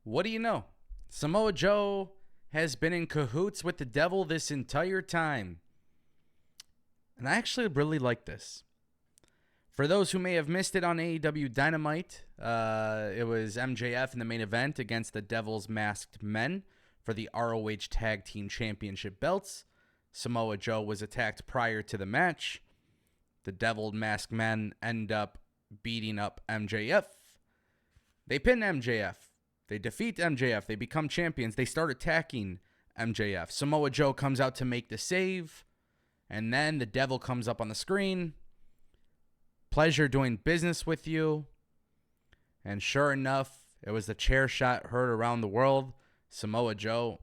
What do you know? Samoa Joe has been in cahoots with the devil this entire time. And I actually really like this. For those who may have missed it on AEW Dynamite, it was MJF in the main event against the Devil's Masked Men for the ROH Tag Team Championship belts. Samoa Joe was attacked prior to the match. The Devil Masked Men end up beating up MJF. They pin MJF. They defeat MJF. They become champions. They start attacking MJF. Samoa Joe comes out to make the save. And then the devil comes up on the screen. Pleasure doing business with you. And sure enough, it was the chair shot heard around the world. Samoa Joe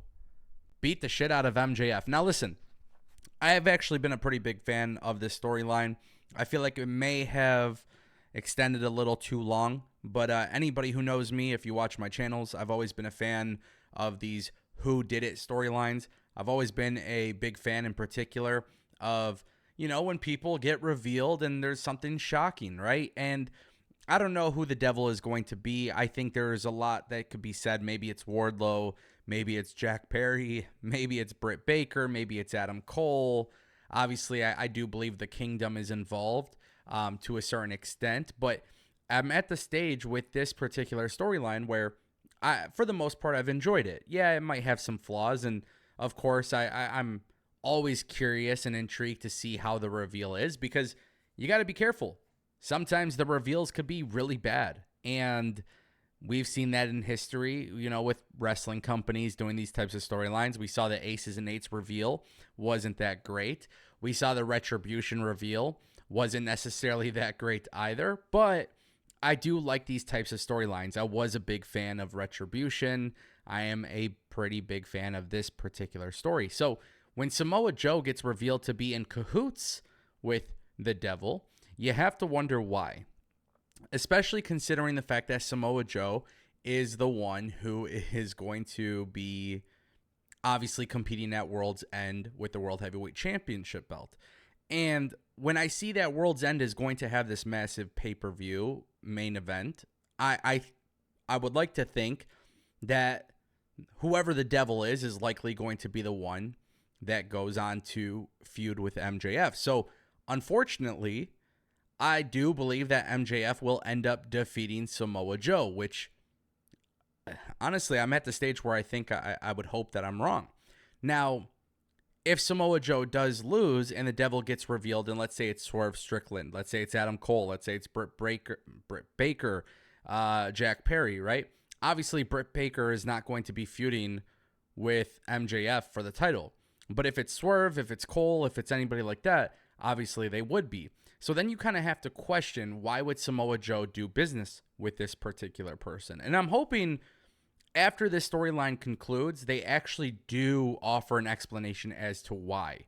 beat the shit out of MJF. Now listen, I have actually been a pretty big fan of this storyline. I feel like it may have extended a little too long. But anybody who knows me, if you watch my channels, I've always been a fan of these who did it storylines. I've always been a big fan in particular of, when people get revealed and there's something shocking, right? And I don't know who the devil is going to be. I think there's a lot that could be said. Maybe it's Wardlow. Maybe it's Jack Perry. Maybe it's Britt Baker. Maybe it's Adam Cole. Obviously, I do believe the Kingdom is involved to a certain extent. But I'm at the stage with this particular storyline where, for the most part, I've enjoyed it. Yeah, it might have some flaws. And, of course, I'm always curious and intrigued to see how the reveal is because you got to be careful. Sometimes the reveals could be really bad. And we've seen that in history, with wrestling companies doing these types of storylines. We saw the Aces and Eights reveal wasn't that great. We saw the Retribution reveal wasn't necessarily that great either. But I do like these types of storylines. I was a big fan of Retribution. I am a pretty big fan of this particular story. So when Samoa Joe gets revealed to be in cahoots with the devil, you have to wonder why. Especially considering the fact that Samoa Joe is the one who is going to be obviously competing at World's End with the World Heavyweight Championship belt. And when I see that World's End is going to have this massive pay-per-view main event, I would like to think that whoever the devil is likely going to be the one that goes on to feud with MJF. So, unfortunately, I do believe that MJF will end up defeating Samoa Joe, which, honestly, I'm at the stage where I think I would hope that I'm wrong. Now, if Samoa Joe does lose and the devil gets revealed, and let's say it's Swerve Strickland, let's say it's Adam Cole, let's say it's Britt Baker, Jack Perry, right? Obviously, Britt Baker is not going to be feuding with MJF for the title. But if it's Swerve, if it's Cole, if it's anybody like that, obviously they would be. So then you kind of have to question, why would Samoa Joe do business with this particular person? And I'm hoping after this storyline concludes, they actually do offer an explanation as to why.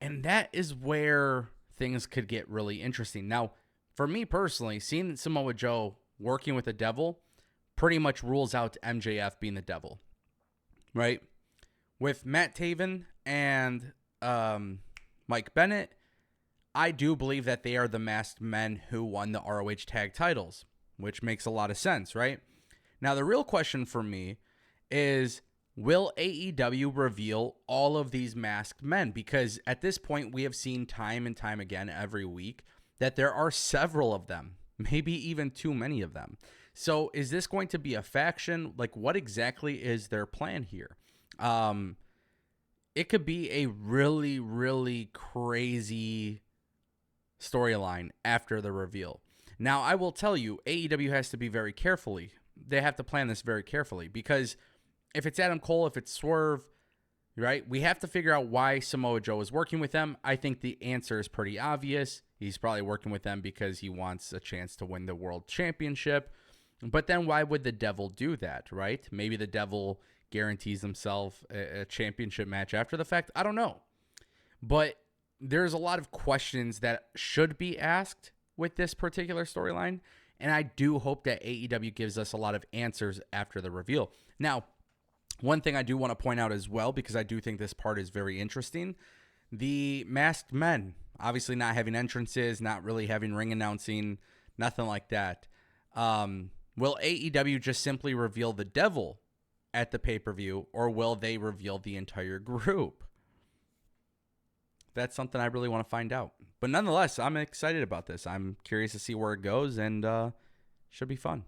And that is where things could get really interesting. Now, for me personally, seeing Samoa Joe working with the devil pretty much rules out MJF being the devil, right? With Matt Taven and Mike Bennett, I do believe that they are the masked men who won the ROH tag titles, which makes a lot of sense, right? Now, the real question for me is, will AEW reveal all of these masked men? Because at this point, we have seen time and time again every week that there are several of them, maybe even too many of them. So is this going to be a faction? Like, what exactly is their plan here? It could be a really, really crazy storyline after the reveal. Now, I will tell you, AEW has to be very carefully. They have to plan this very carefully because if it's Adam Cole, if it's Swerve, right, we have to figure out why Samoa Joe is working with them. I think the answer is pretty obvious. He's probably working with them because he wants a chance to win the world championship. But then why would the devil do that, right? Maybe the devil guarantees himself a championship match after the fact. I don't know. But there's a lot of questions that should be asked with this particular storyline. And I do hope that AEW gives us a lot of answers after the reveal. Now, one thing I do want to point out as well, because I do think this part is very interesting, the masked men, obviously not having entrances, not really having ring announcing, nothing like that. Will AEW just simply reveal the devil at the pay-per-view, or will they reveal the entire group? That's something I really want to find out. But nonetheless, I'm excited about this. I'm curious to see where it goes, and should be fun.